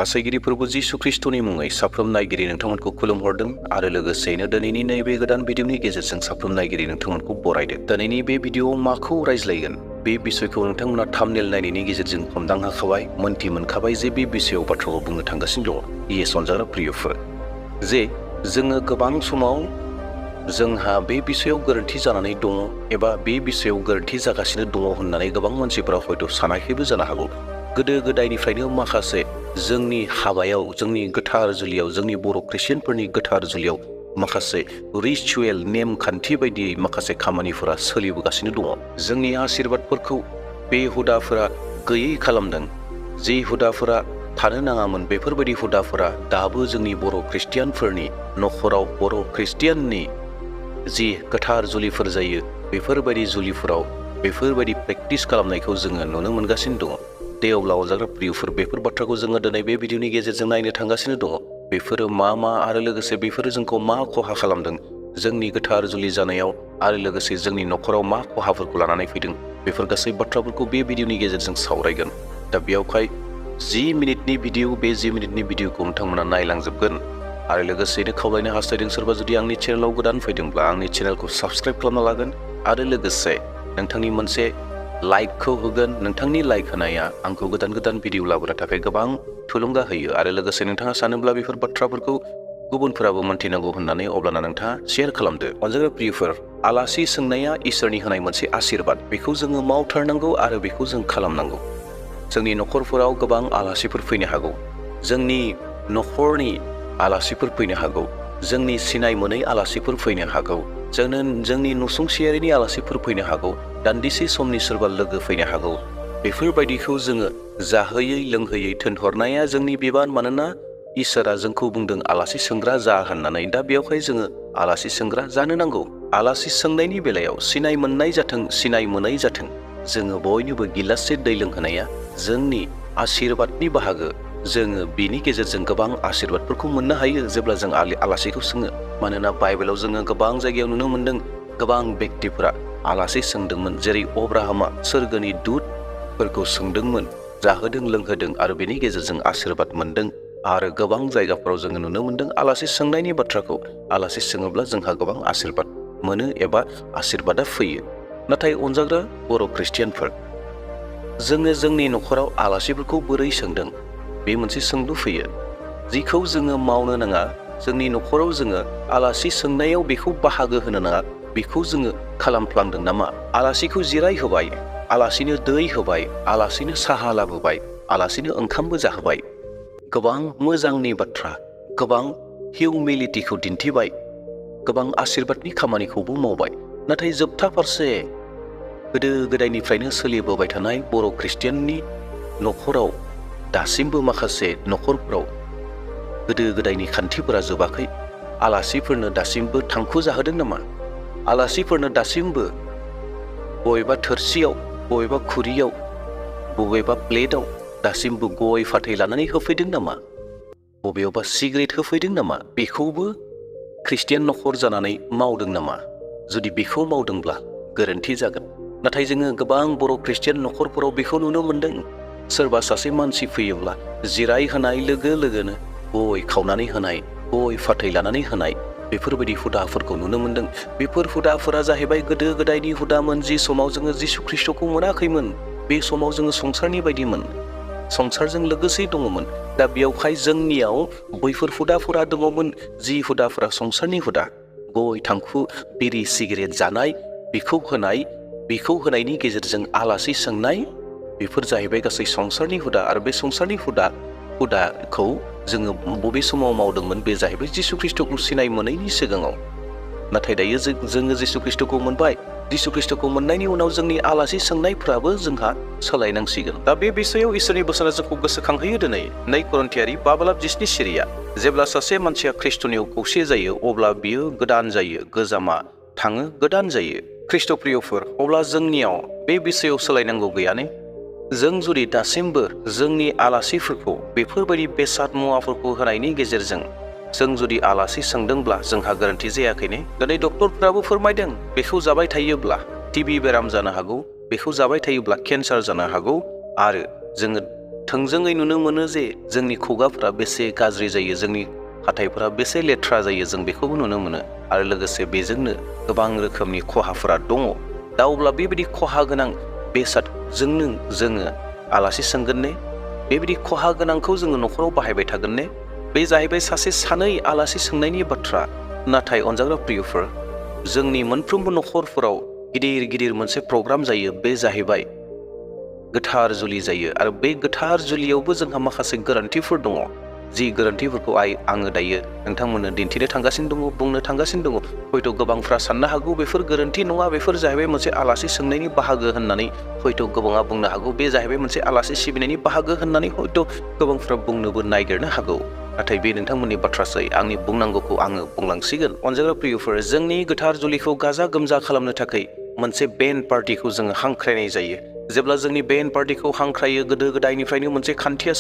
बासायगिरि प्रभु जिसु ख्रिस्टनि मुङै साफ्रोम नायगिरि नोंथांमोनखौ खुलुमहरदों आरो लोगोसेयैनो दिनैनि नैबे गोदान भिडिअनि गेजेरजों साफ्रोम नायगिरि नोंथांमोनखौ बरायदों। दिनैनि बे भिडिअआव माखौ रायज्लायगोन बे बिषयखौ नोंथांमोना थाम्बनेल नायनायनि गेजेरजों हमदांहाखाबाय, मोनथि मोनखाबाय जे बे बिषयआव बाथ्राखौ बुंनो थांगासिनो दङ। इयेस अनजाग्रा प्रियफोर, जे जोङो गोबां समाव जोंहा बे बिषयआव गोरोन्थि जानानै दङ एबा बे बिषयआव गोरोन्थि जागासिनो दङ होननानै गोबां मानसिफोरा हयथ' सानाखैबो जानो हागौ। गोदो गोदायनिफ्रायनो माखासे जोंनि हाबायाव, जोंनि गोथार जुलियाव, जोंनि बर' ख्रिस्टियानफोरनि गोथार जुलियाव माखासे रिचुवेल नेमखान्थि बायदियै माखासे खामानिफोरा सोलिबोगासिनो दङ। जोंनि आशीर्बादफोरखौ बे हुदाफोरा गैयै खालामदों। जि हुदाफोरा थानो नाङामोन बेफोरबायदि हुदाफोरा दाबो जोंनि बर' ख्रिस्टियानफोरनि नखराव, बर' ख्रिस्टियाननि जि गोथार जुलिफोर जायो बेफोरबायदि जुलिफोराव बेफोरबायदि प्रेक्टिस खालामनायखौ जोङो नुनो मोनगासिनो दङ। दे अब्ला अनजाग्रा प्रियफोर, बेफोर बाथ्राखौ जोङो दिनै बे भिडिअनि गेजेरजों नायनो थांगासिनो दङ। बेफोरो मा आरो लोगोसे बेफोरो जोंखौ मा खहा खालामदों जोंनि गोथार जुलि जानायाव, आरो लोगोसे जोंनि नखराव मा खहाफोरखौ लानानै फैदों, बेफोर गासै बाथ्राफोरखौ बे भिडिअनि गेजेरजों सावरायगोन। दा बेयावहाय 10 मिनिटनि भिडिअ, बे 10 मिनिटनि भिडिअखौ नोंथांमोना नायलांजोबगोन। आरो लोगोसेनो खावलायनो हास्थायदों सोरबा जुदि आंनि चेनेलाव गोदान फैदोंब्ला आंनि चेनेलखौ साबस्क्राइब खालामना लागोन आरो लोगोसे नोंथांनि मोनसे लाइकखौ होगोन। नोंथांनि लाइक होनाया आंखौ गोदान गोदान भिडिअ लाबोनो थाखाय गोबां थुलुंगा होयो। आरो लोगोसे नोंथाङा सानोब्ला बेफोर बाथ्राफोरखौ गुबुनफोराबो मोन्थिनांगौ होननानै अब्लाना नोंथाङा शेयार खालामदो। अनजाग्रा प्रियफोर, आलासि सोंनाया इसोरनि होनाय मोनसे आशीर्बाद। बेखौ जोङो मावथारनांगौ आरो बेखौ जों खालामनांगौ। जोंनि नखरफोराव गोबां आलासिफोर फैनो हागौ। जोंनि नखरनि आलासिफोर फैनो हागौ। जोंनि सिनाय मोनै आलासिफोर फैनो हागौ। जोंनि नसुंसेयारिनि आलासिफोर फैनो हागौ। दान्दिसे समनि सोरबा लोगो फैनो हागौ। बेफोरबायदिखौ जोङो जाहोयै लोंहोयै थोनहरनाया जोंनि बिबान। मानोना इसोरा जोंखौ बुंदों आलासि सोंग्रा जा होननानै। दा बेयावहाय जोङो आलासि सोंग्रा जानो नांगौ। आलासि सोंनायनि बेलायाव सिनाय मोननाय जाथों, सिनाय मोनै जाथों, जोङो बयनोबो गिलाससे दै लोंहोनाया जोंनि आशीर्बादनि बाहागो। जोङो बिनि गेजेरजों गोबां आशीर्बादफोरखौ मोननो हायो जेब्ला जों आलासिखौ सोङो। मानोना बाइबेलाव जोङो गोबां जायगायाव नुनो मोनदों गोबां बेक्तिफोरा आलासि सोंदोंमोन। जेरै अब्राहामा सोरगोनि दुतफोरखौ सोंदोंमोन, जाहोदों लोंहोदों आरो बेनि गेजेरजों आशीर्बाद मोनदों। आरो गोबां जायगाफोराव जोङो नुनो मोनदों आलासि सोंनायनि बाथ्राखौ। आलासि सोङोब्ला जोंहा गोबां आशीर्बाद मोनो एबा आशीर्बादा फैयो। नाथाय अनजाग्रा बर' ख्रिस्टियानफोर, जोङो जोंनि नखराव आलासिफोरखौ बोरै सोंदों बे मोनसे सोंलु फैयो, जिखौ जोङो मावनो नाङा। जोंनि नखराव जोङो आलासि सोंनायाव बेखौ बाहागो होनो नाङा, बेखौ जोङो खालामफ्लांदों नामा? आलासिखौ जिराय होबाय, आलासिनो दै होबाय, आलासिनो साहा लाबोबाय, आलासिनो ओंखामबो जाहोबाय। गोबां मोजांनि बाथ्रा, गोबां हिउमिलिटिखौ दिन्थिबाय, गोबां आशीर्बादनि खामानिखौबो मावबाय। नाथाय जोबथा फारसे गोदो गोदायनिफ्रायनो सोलिबोबाय थानाय बर' ख्रिस्टियाननि नखराव दासिमबो माखासे नखरफोराव गोदो गोदायनि खान्थिफोरा जोबाखै। आलासिफोरनो दासिमबो थांखु जाहोदों नामा? आलासिफोरनो दासिमबो बबेबा थोरसियाव, बबेबा खुरियाव, बबेबा प्लेटाव दासिमबो गय फाथै लानानै होफैदों नामा? बबेयावबा सिगारेट होफैदों नामा? बेखौबो ख्रिस्टियान नखर जानानै मावदों नामा? जुदि बेखौ मावदोंब्ला गोरोन्थि जागोन। नाथाय जोङो गोबां बर' ख्रिस्टियान नखरफोराव बेखौ नुनो मोनदों। सोरबा सासे मानसि फैयोब्ला जिराय होनाय लोगो लोगोनो गय खावनानै होनाय, गय फाथै लानानै होनाय, बेफोरबायदि हुदाफोरखौ नुनो मोनदों। बेफोर हुदाफोरा जाहैबाय गोदो गोदायनि हुदामोन। जि समाव जोङो जिसु ख्रिस्टखौ मोनाखैमोन, बे समाव जोङो संसारनि बायदिमोन, संसारजों लोगोसे दङमोन। दा बेयावहाय जोंनियाव बैफोर हुदाफोरा दङमोन, जि हुदाफोरा संसारनि हुदा। गय, थांखु, बिरि, सिगारेट जानाय, बेखौ होनायनि गेजेरजों आलासि सोंनाय, बेफोर जाहैबाय गासै संसारनि हुदा। आरो बे संसारनि हुदाखौ जोङो बबे समाव मावदोंमोन? बे जाहैबाय जिसु ख्रिस्टखौ सिनाय मोनैनि सिगाङाव। नाथाय दायो जोङो जिसु ख्रिस्टखौ मोनबाय। जिसु ख्रिस्टखौ मोननायनि उनाव जोंनि आलासि सोंनायफ्राबो जोंहा सोलायनांसिगोन। दा बे बिषयाव इसोरनि बोसोना जोंखौ गोसोखांहोयो दिनै 2 करन्थियारि 5:7 सिरिया। जेब्ला सासे मानसिया ख्रिस्टनियाव खौसे जायो अब्ला बियो गोदान जायो, गोजामा थाङो, गोदान जायो। ख्रिस्ट प्रियफोर, अब्ला जोंनियाव बे बिषयाव सोलायनांगौ गैया ने? जों जुदि दासिमबो जोंनि आलासिफोरखौ बेफोरबायदि बेसाद मुवाफोरखौ होनायनि गेजेरजों जों जुदि आलासि सोंदोंब्ला जोंहा गोरोन्थि जायाखै ने? दिनै डक्टरफोराबो फोरमायदों बेखौ जाबाय थायोब्ला टिबि बेराम जानो हागौ, बेखौ जाबाय थायोब्ला केन्सार जानो हागौ, आरो जोङो थोंजोङै नुनो मोनो जे जोंनि खुगाफोरा बेसे गाज्रि जायो, जोंनि हाथाइफोरा बेसे लेथ्रा जायो, जों बेखौबो नुनो मोनो। आरो लोगोसे बेजोंनो गोबां रोखोमनि खहाफोरा दङ। दा अब्ला बेबायदि खहा गोनां बेसादजोंनो जोङो आलासि सोंगोन ने? बेबायदि खहा गोनांखौ जोङो न'खराव बाहायबाय थागोन ने? बे जाहैबाय सासे सानै आलासि सोंनायनि बाथ्रा। नाथाय अनजाग्रा प्रियफोर, जोंनि मोनफ्रोमबो न'खरफोराव गिदिर गिदिर मोनसे प्रग्राम जायो। बे जाहैबाय गोथार जुलि जायो। आरो बे गोथार जुलियावबो जोंहा माखासे गोरोन्थिफोर दङ। जि गोरोन्थिफोरखौ आङो दायो नोंथांमोननो दिन्थिनो थांगासिनो दङ, बुंनो थांगासिनो दङ। हयथ' गोबांफ्रा साननो हागौ बेफोर गोरोन्थि नङा, बेफोर जाहैबाय मोनसे आलासि सोंनायनि बाहागो होननानै हयथ' गोबाङा बुंनो हागौ। बे जाहैबाय मोनसे आलासि सिबिनायनि बाहागो होननानै हयथ' गोबांफ्रा बुंनोबो नागिरनो हागौ। नाथाय बे नोंथांमोननि बाथ्रासै। आंनि बुंनांगौखौ आङो बुंलांसिगोन। अनजाग्रा प्रियफोर, जोंनि गोथार जुलिखौ गाजा गोमजा खालामनो थाखाय मोनसे बेन्ड पार्टिखौ जोङो हांख्रायनाय जायो। जेब्ला जोंनि बेन्ड पार्टिखौ हांख्रायो, गोदो गोदायनिफ्रायनो मोनसे खान्थिया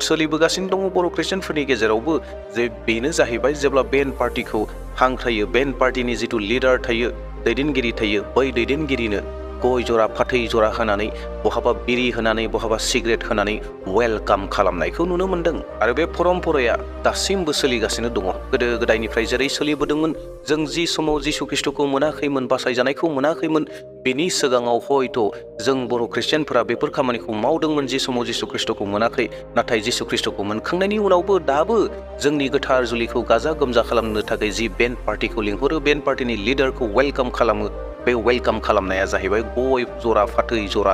सोलिबोगासिनो दङ बर' ख्रिस्टियानफोरनि गेजेरावबो, जे बेनो जाहैबाय जेब्ला बेन्ड पार्टिखौ हांख्रायो, बेन्ड पार्टिनि जिथु लिडार थायो, दैदेनगिरि थायो, बै दैदेनगिरिनो गय जरा फाथै जरा होनानै, बहाबा बिरि होनानै, बहाबा सिगारेट होनानै वेलकाम खालामनायखौ नुनो मोन्दों। आरो बे परम्पराया दासिमबो सोलिगासिनो दङ। गोदो गोदायनिफ्राय जेरै सोलिबोदोंमोन, जों जि समाव जिसु ख्रिस्ट'खौ मोनाखैमोन, बासायजानायखौ मोनाखैमोन, बेनि सिगाङाव हयथ' जों बर' ख्रिस्टियानफोरा बेफोर खामानिखौ मावदोंमोन जि समाव जिसु ख्रिस्ट'खौ मोनाखै। नाथाय जिसु ख्रिस्ट'खौ मोनखांनायनि उनावबो दाबो जोंनि गोथार जुलिखौ गाजा गोमजा खालामनो थाखाय जि बेन्ड पार्टिखौ लिंहरो, बेन्ड पार्टिनि लिडारखौ वेलकाम खालामो। बे वेलकाम खालामनाया जाहैबाय गय जरा फाथै जरा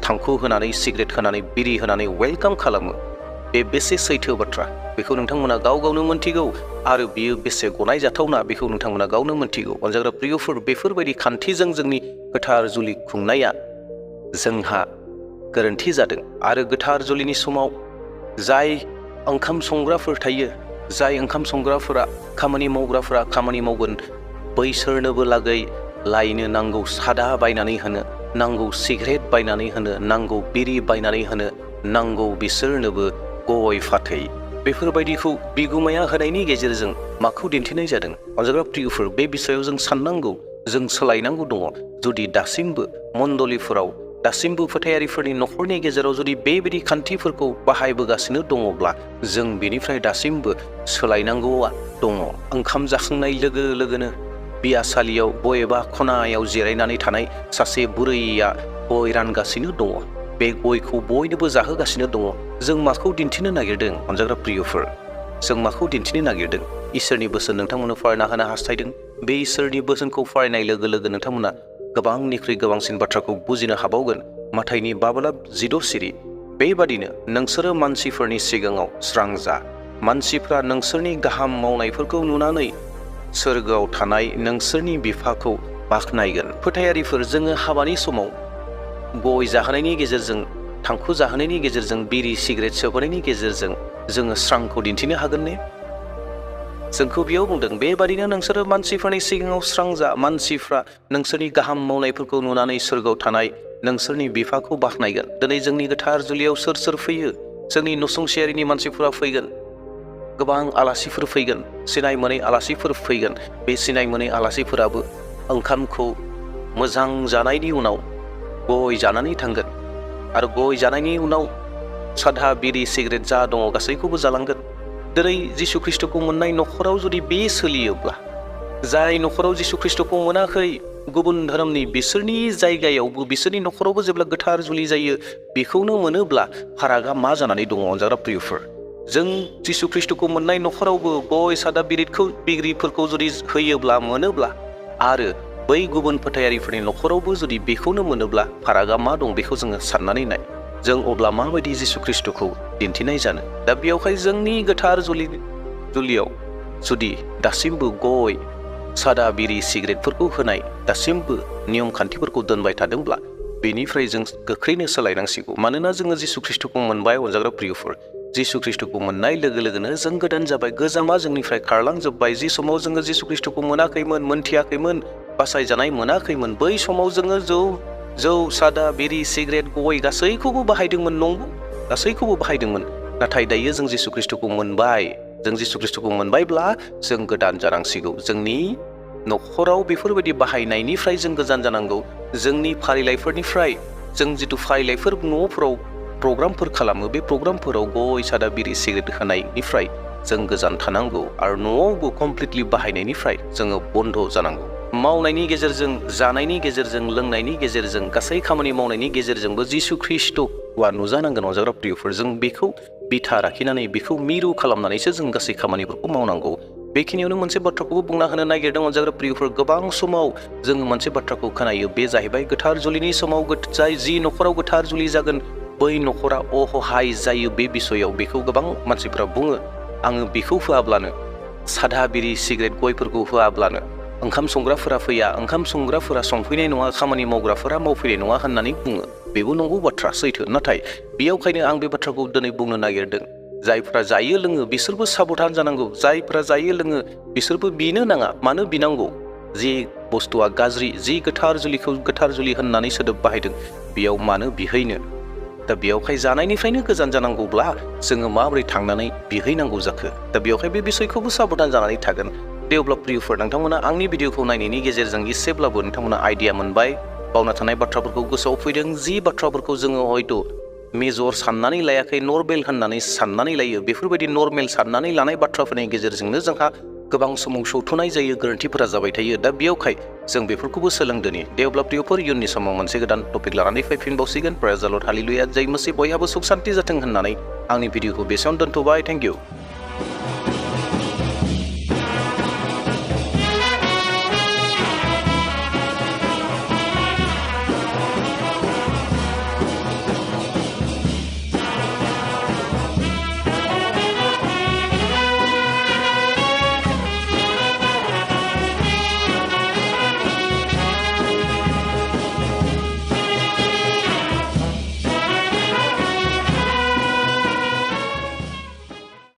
थांखु होनानै, सिगारेट होनानै, बिरि होनानै वेलकाम खालामो। बे बेसे सैथो बाथ्रा बेखौ नोंथांमोना गाव गावनो मोनथिगौ। आरो बियो बेसे गनायजाथावना बेखौ नोंथांमोना गावनो मोनथिगौ। अनजाग्रा प्रियफोर, बेफोरबायदि खान्थिजों जोंनि गोथार जुलि खुंनाया जोंहा गोरोन्थि जादों। आरो गोथार जुलिनि समाव जाय ओंखाम संग्राफोर थायो, जाय ओंखाम संग्राफोरा, खामानि मावग्राफोरा खामानि मावगोन, बैसोरनोबो लागै लायनो नांगौ सादा बायनानै होनो, नांगौ सिगारेट बायनानै होनो, नांगौ बिरि बायनानै होनो, नांगौ बिसोरनोबो गय फाथै। बेफोरबायदिखौ बिगुमाया होनायनि गेजेरजों माखौ दिन्थिनाय जादों? अनजाग्रा प्रियफोर, बे बिसयाव जों साननांगौ, जों सोलायनांगौ दङ। जुदि दासिमबो मण्डलिफोराव, दासिमबो फोथायारिफोरनि न'खरनि गेजेराव जुदि बेबायदि खान्थिफोरखौ बाहायबोगासिनो दङब्ला, जों बेनिफ्राय दासिमबो सोलायनांगौआ दङ। ओंखाम जाखांनाय लोगो लोगोनो बियासालियाव बबेबा खनायाव जिरायनानै थानाय सासे बुरैया गय रानगासिनो दङ। बे गयखौ बयनोबो जाहोगासिनो दङ। जों माखौ दिन्थिनो नागिरदों? अनजाग्रा प्रियफोर, जों माखौ दिन्थिनो नागिरदों? इसोरनि बोसोन नोंथांमोननो फरायना होनो हास्थायदों। बे इसोरनि बोसोनखौ फरायनाय लोगो लोगो नोंथांमोना गोबांनिख्रुइ गोबांसिन बाथ्राखौ बुजिनो हाबावगोन। माथाइनि 5:6 सिरि, बेबादिनो नोंसोरो मानसिफोरनि सिगाङाव स्रां जा। मानसिफ्रा नोंसोरनि गाहाम मावनायफोरखौ नुनानै सोरगोआव थानाय नोंसोरनि बिफाखौ बाख्नायगोन। फोथायारिफोर, जोङो हाबानि समाव गय जाहोनायनि गेजेरजों, थांखु जाहोनायनि गेजेरजों, बिरि सिगारेट सोबहोनायनि गेजेरजों जोङो स्रांखौ दिन्थिनो हागोन ने? जोंखौ बेयाव बुंदों, बेबादिनो नोंसोरो मानसिफोरनि सिगाङाव स्रां जा। मानसिफ्रा नोंसोरनि गाहाम मावनायफोरखौ नुनानै सोरगोआव थानाय नोंसोरनि बिफाखौ बाख्नायगोन। दिनै जोंनि गोथार जुलियाव सोर सोर फैयो? जोंनि नसुंसेयारिनि मानसिफोरा फैगोन, गोबां आलासिफोर फैगोन, सिनाय मोनै आलासिफोर फैगोन। बे सिनाय मोनै आलासिफोराबो ओंखामखौ मोजां जानायनि उनाव गय जानानै थांगोन। आरो गय जानायनि उनाव सादा बिरि सिगारेट जा दङ गासैखौबो जालांगोन। दिनै जिसु ख्रिस्ट'खौ मोननाय न'खराव जुदि बे सोलियोब्ला, जाय न'खराव जिसु ख्रिस्ट'खौ मोनाखै, गुबुन धोरोमनि, बिसोरनि जायगायावबो, बिसोरनि न'खरावबो जेब्ला गोथार जुलि जायो, बेखौनो मोनोब्ला फारागा मा जानानै दङ? अनजाग्रा प्रियफोर, जों जिसु ख्रिस्ट'खौ मोननाय न'खरावबो गय सादा बिरिफोरखौ जुदि होयोब्ला, मोनोब्ला, आरो बै गुबुन फोथायारिफोरनि न'खरावबो जुदि बेखौनो मोनोब्ला फारागा मा दं? बेखौ जोङो साननानै नाय। जों अब्ला माबायदि जिसु ख्रिस्ट'खौ दिन्थिनाय जानो? दा बेयावहाय जोंनि गोथार जुलियाव जुदि दासिमबो गय सादा बिरि सिगारेटफोरखौ होनाय दासिमबो नियम खान्थिफोरखौ दोनबाय थादोंब्ला, बेनिफ्राय जों गोख्रैनो सोलायनांसिगौ। मानोना जोङो जिसु ख्रिस्ट'खौ मोनबाय। अनजाग्रा प्रियफोर, जिसु ख्रिस्ट'खौ मोननाय लोगो लोगोनो जों गोदान जाबाय। गोजामा जोंनिफ्राय खारलांजोब्बाय। जि समाव जोङो जिसु ख्रिस्ट'खौ मोनाखैमोन, मोनथियाखैमोन, बासायजानाय मोनाखैमोन, बै समाव जोङो जौ सादा बिरि सिगारेट गय गासैखौबो बाहायदोंमोन। नंगौ, गासैखौबो बाहायदोंमोन। नाथाय दायो जों जिसु ख्रिस्ट'खौ मोनबाय। जों जिसु ख्रिस्ट'खौ मोनबायब्ला जों गोदान जानांसिगौ। जोंनि न'खराव बेफोरबायदि बाहायनायनिफ्राय जों गोजान जानांगौ। जोंनि फारिलाइफोरनिफ्राय, जों जिथु फारिलाइफोर न'फोराव प्रग्रामफोर खालामो बे प्रग्रामफोराव गय सादा बिरि सिगारेट होनायनिफ्राय जों गोजान थानांगौ आरो न'आवबो कमप्लिटलि बाहायनायनिफ्राय जोङो बन्द जानांगौ। मावनायनि गेजेरजों, जानायनि गेजेरजों, लोंनायनि गेजेरजों, गासै खामानि मावनायनि गेजेरजोंबो जिसु ख्रिस्ट'आ नुजानांगोन अनजाग्रा प्रियफोर। जों बेखौ बिथा लाखिनानै बेखौ मिरु खालामनानैसो जों गासै खामानिफोरखौ मावनांगौ। बेखिनियावनो मोनसे बाथ्राखौबो बुंना होनो नागिरदों अनजाग्रा प्रियफोर। गोबां समाव जोङो मोनसे बाथ्राखौ खोनायो, बे जाहैबाय गोथार जुलिनि समाव जि न'खराव गोथार जुलि जागोन बै न'खरा अहाय जायो। बे बिसयाव बेखौ गोबां मानसिफ्रा बुङो, आङो बेखौ होआब्लानो, सादा बिरि सिगारेट गयफोरखौ होआब्लानो ओंखाम संग्राफोरा फैया, ओंखाम संग्राफोरा संफैनाय नङा, खामानि मावग्राफोरा मावफैनाय नङा होननानै बुङो। बेबो नंगौ बाथ्रा, सैथो। नाथाय बेयावखायनो आं बे बाथ्राखौ दिनै बुंनो नागिरदों, जायफ्रा जायो लोङो बिसोरबो साबधान जानांगौ। जायफ्रा जायो लोङो बिसोरबो बिनो नाङा। मानो बिनांगौ? जि बुस्थुआ गाज्रि, जि गोथार जुलिखौ गोथार जुलि होननानै सोदोब बाहायदों, बेयाव मानो बिहैनो? दा बेयावहाय जानायनिफ्रायनो गोजान जानांगौब्ला जोङो माबोरै थांनानै बिहैनांगौ जाखो? दा बेयावहाय बे बिसयखौबो साबधान जानानै थागोन। दे अब्ला प्रियफोर, नोंथांमोना आंनि भिडिअखौ नायनायनि गेजेरजों एसेब्लाबो नोंथांमोना आइडिया मोनबाय, बावना थानाय बाथ्राफोरखौ गोसोआव फैदों। जि बाथ्राफोरखौ जोङो हयथ' मेजर साननानै लायाखै, नर्मेल होननानै साननानै लायो, बेफोरबायदि नर्मेल साननानै लानाय बाथ्राफोरनि गेजेरजोंनो जोंहा गोबां समाव सौथुनाय जायो, गोरोन्थिफोरा जाबाय थायो। दा बेयावखाय जों बेफोरखौबो सोलोंदोनि। दे अब्ला प्रियफोर, इयुननि समाव मोनसे गोदान टपिक लानानै फैफिनबावसिगोन। प्रेज द लर्ड, हालेलुया, जय मसीह, बयहाबो सुख सान्ति जाथों होननानै आंनि भिडिअखौ बेसेयावनो दोनथ'बाय। Thank you.